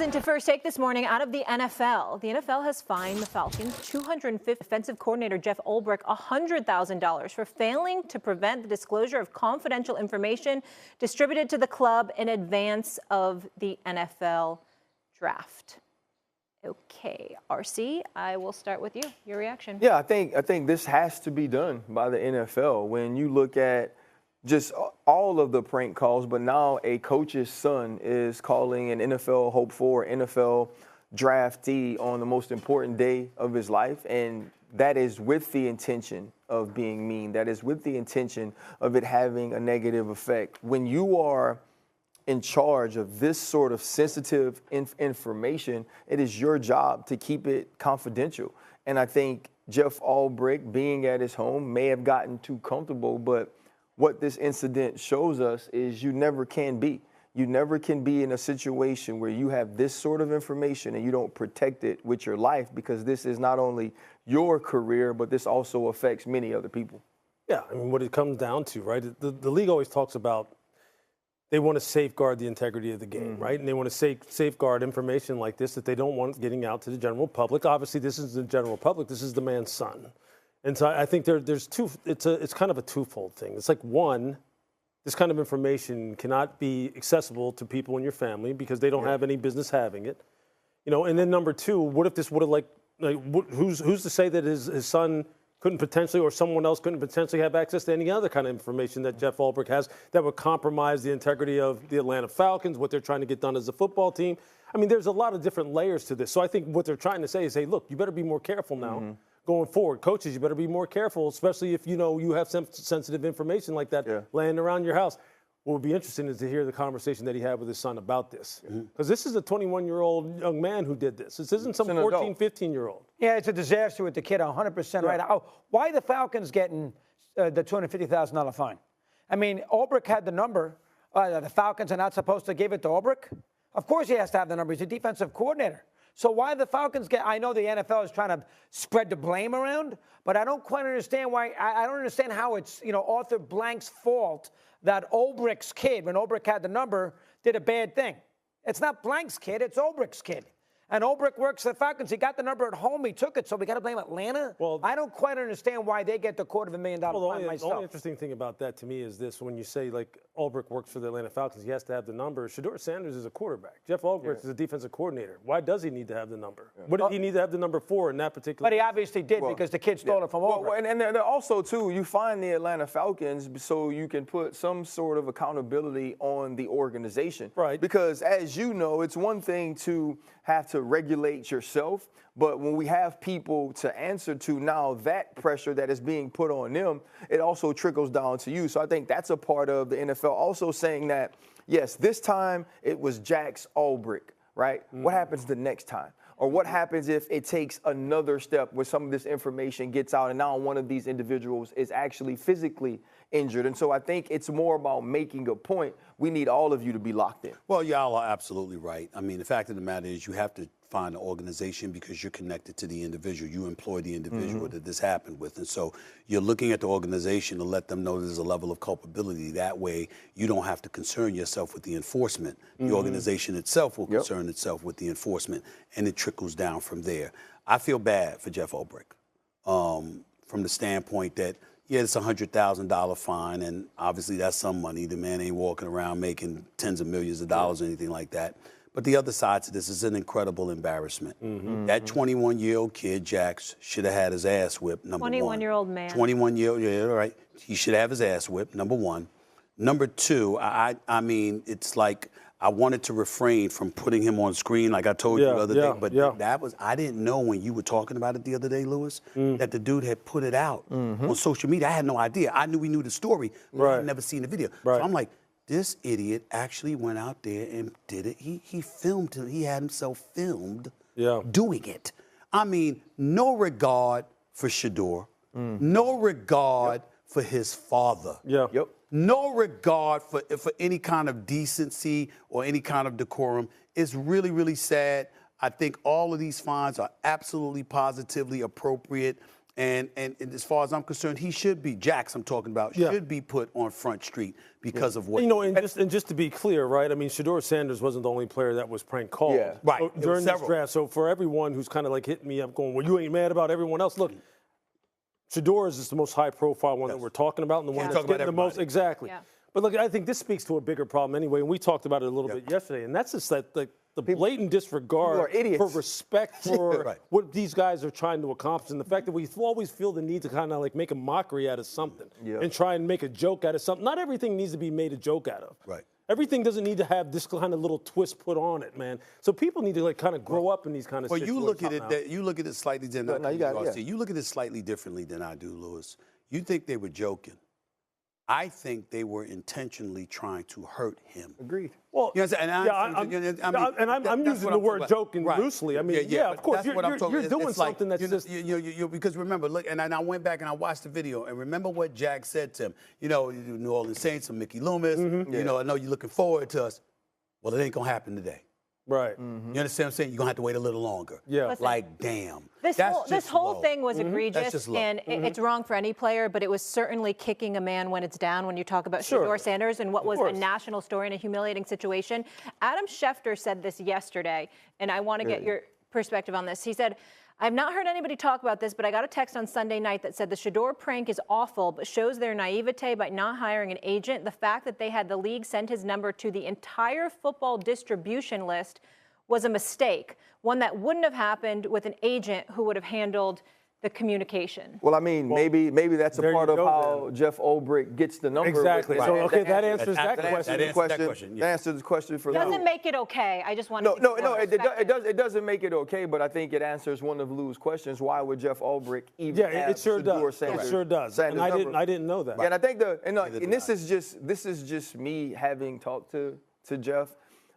into First Take this morning out of the NFL. The NFL has fined the Falcons' 250 defensive coordinator Jeff Ulbrich $100,000 for failing to prevent the disclosure of confidential information distributed to the club in advance of the NFL draft. Okay, RC, I will start with you. Your reaction? Yeah, I think this has to be done by the NFL. When you look at just all of the prank calls, but now a coach's son is calling an NFL hope for NFL draftee on the most important day of his life, and that is with the intention of being mean. That is with the intention of it having a negative effect. When you are in charge of this sort of sensitive information, it is your job to keep it confidential. And I think Jeff Ulbrich, being at his home, may have gotten too comfortable, but what this incident shows us is you never can be. You never can be in a situation where you have this sort of information and you don't protect it with your life, because this is not only your career, but this also affects many other people. Yeah, I mean, what it comes down to, right, the league always talks about they want to safeguard the integrity of the game, right? And they want to safeguard information like this that they don't want getting out to the general public. Obviously, this is the general public. This is the man's son. And so I think there's two. It's kind of a twofold thing. It's like, one, this kind of information cannot be accessible to people in your family because they don't have any business having it, you know. And then number two, what if this would have who's to say that his son couldn't potentially, or someone else couldn't potentially have access to any other kind of information that Jeff Ulbrich has that would compromise the integrity of the Atlanta Falcons, what they're trying to get done as a football team. I mean, there's a lot of different layers to this. So I think what they're trying to say is, hey, look, you better be more careful now. Going forward, coaches, you better be more careful, especially if you know you have some sensitive information like that laying around your house. What would be interesting is to hear the conversation that he had with his son about this. Because this is a 21-year-old young man who did this. This isn't some 14, 15-year-old. Yeah, it's a disaster with the kid, 100% right. Oh, why are the Falcons getting the $250,000 fine? I mean, Ulbrich had the number. The Falcons are not supposed to give it to Ulbrich? Of course he has to have the number. He's a defensive coordinator. So why the Falcons get – I know the NFL is trying to spread the blame around, but I don't quite understand why – I don't understand how it's, you know, Arthur Blank's fault that Ulbrich's kid, when Ulbrich had the number, did a bad thing. It's not Blank's kid, it's Ulbrich's kid. And Ulbrich works for the Falcons. He got the number at home. He took it, so we got to blame Atlanta? Well, I don't quite understand why they get the $250,000 fine myself. The only interesting thing about that to me is this. When you say, like, Ulbrich works for the Atlanta Falcons, he has to have the number. Shedeur Sanders is a quarterback. Jeff Ulbrich is a defensive coordinator. Why does he need to have the number? What did he need to have the number for in that particular? But he obviously did, because the kid stole it from Ulbrich. Well, and they're also, too, you find the Atlanta Falcons so you can put some sort of accountability on the organization. Right. Because, as you know, it's one thing to have to regulate yourself, but when we have people to answer to now, that pressure that is being put on them, it also trickles down to you. So I think that's a part of the NFL also saying that, yes, this time it was Jack's Ulbrich, right? What happens the next time? Or what happens if it takes another step where some of this information gets out and now one of these individuals is actually physically injured? And so I think it's more about making a point. We need all of you to be locked in. Well, y'all are absolutely right. I mean, the fact of the matter is you have to find an organization because you're connected to the individual. You employ the individual that this happened with. And so you're looking at the organization to let them know there's a level of culpability. That way you don't have to concern yourself with the enforcement. The organization itself will concern itself with the enforcement, and it trickles down from there. I feel bad for Jeff Ulbrich from the standpoint that, yeah, it's a $100,000 fine, and obviously that's some money. The man ain't walking around making tens of millions of dollars or anything like that. But the other side to this is an incredible embarrassment. That 21-year-old kid, Jax, should have had his ass whipped, number one. 21-year-old man. 21-year-old, yeah, right. He should have his ass whipped, number one. Number two, I mean, it's like I wanted to refrain from putting him on screen like I told you the other day. But that was, I didn't know when you were talking about it the other day, Lewis, that the dude had put it out on social media. I had no idea. I knew we knew the story, but I had never seen the video. So I'm like, this idiot actually went out there and did it. He filmed him. He had himself filmed doing it. I mean, no regard for Shedeur. No regard for his father. No regard for any kind of decency or any kind of decorum. It's really, really sad. I think all of these fines are absolutely positively appropriate. And as far as I'm concerned, he should be, Jax I'm talking about, should be put on Front Street because of what. And just to be clear, right? I mean, Shedeur Sanders wasn't the only player that was prank called during this draft. So for everyone who's kind of like hitting me up going, well, you ain't mad about everyone else. Look, Shedeur is the most high-profile one that we're talking about, and the one that's getting the most. Exactly. Yeah. But look, I think this speaks to a bigger problem anyway, and we talked about it a little bit yesterday, and that's just that the blatant disregard for respect for what these guys are trying to accomplish, and the fact that we always feel the need to kind of like make a mockery out of something and try and make a joke out of something. Not everything needs to be made a joke out of. Right. Everything doesn't need to have this kind of little twist put on it, man. So people need to like kind of grow up in these kind of situations. Well, you look at it. You look at it slightly differently. You look at it slightly differently than I do, Lewis. You think they were joking. I think they were intentionally trying to hurt him. Agreed. Well, you know, I'm using the word joking loosely. I mean, of course, you're doing something that's just because remember, look, and I went back and I watched the video, and remember what Jack said to him. You know, New Orleans Saints and Mickey Loomis. You know, I know you're looking forward to us. Well, it ain't gonna happen today. Right. You understand what I'm saying? You're going to have to wait a little longer. Yeah. Listen, like, damn. This whole thing was egregious, and it's wrong for any player, but it was certainly kicking a man when it's down when you talk about Shedeur Sanders and what was a national story and a humiliating situation. Adam Schefter said this yesterday, and I want to get your perspective on this. He said, I've not heard anybody talk about this, but I got a text on Sunday night that said the Shedeur prank is awful, but shows their naivete by not hiring an agent. The fact that they had the league send his number to the entire football distribution list was a mistake, one that wouldn't have happened with an agent who would have handled the communication. Well, I mean, maybe that's a part of how Jeff Ulbrich gets the number. Exactly. So, okay, that answers that question. That answers the question for Lou. Doesn't make it okay. I just want to. No, it doesn't make it okay, but I think it answers one of Lou's questions. Why would Jeff Ulbrich even have it sure does. Sanders? It sure does. And I didn't know that. Yeah, and I think and this is just me having talked to Jeff.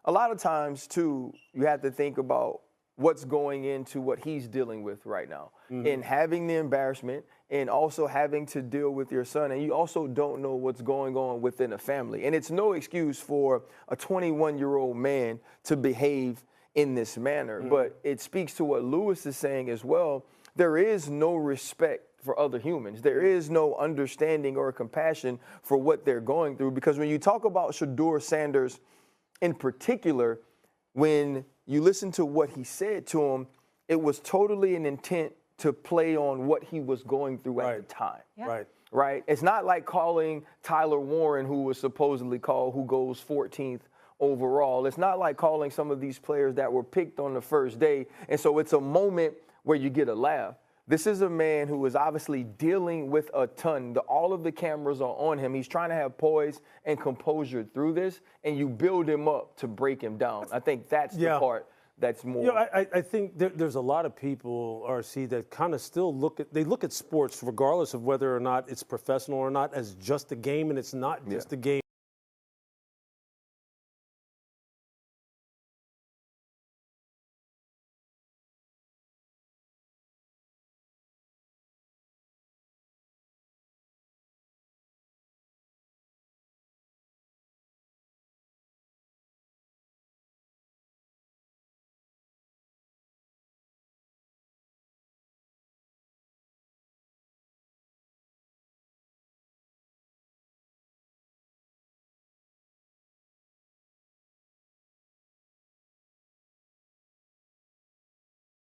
A lot of times too, you have to think about what's going into what he's dealing with right now, and having the embarrassment and also having to deal with your son. And you also don't know what's going on within a family. And it's no excuse for a 21-year-old man to behave in this manner. But it speaks to what Lewis is saying as well. There is no respect for other humans. There is no understanding or compassion for what they're going through. Because when you talk about Shedeur Sanders in particular, when you listen to what he said to him, it was totally an intent to play on what he was going through at the time. Yeah. Right? It's not like calling Tyler Warren, who was supposedly called, who goes 14th overall. It's not like calling some of these players that were picked on the first day. And so it's a moment where you get a laugh. This is a man who is obviously dealing with a ton. All of the cameras are on him. He's trying to have poise and composure through this, and you build him up to break him down. I think that's the part that's more. You know, I think there's a lot of people, RC, that kind of still look at sports, regardless of whether or not it's professional or not, as just a game, and it's not just a game.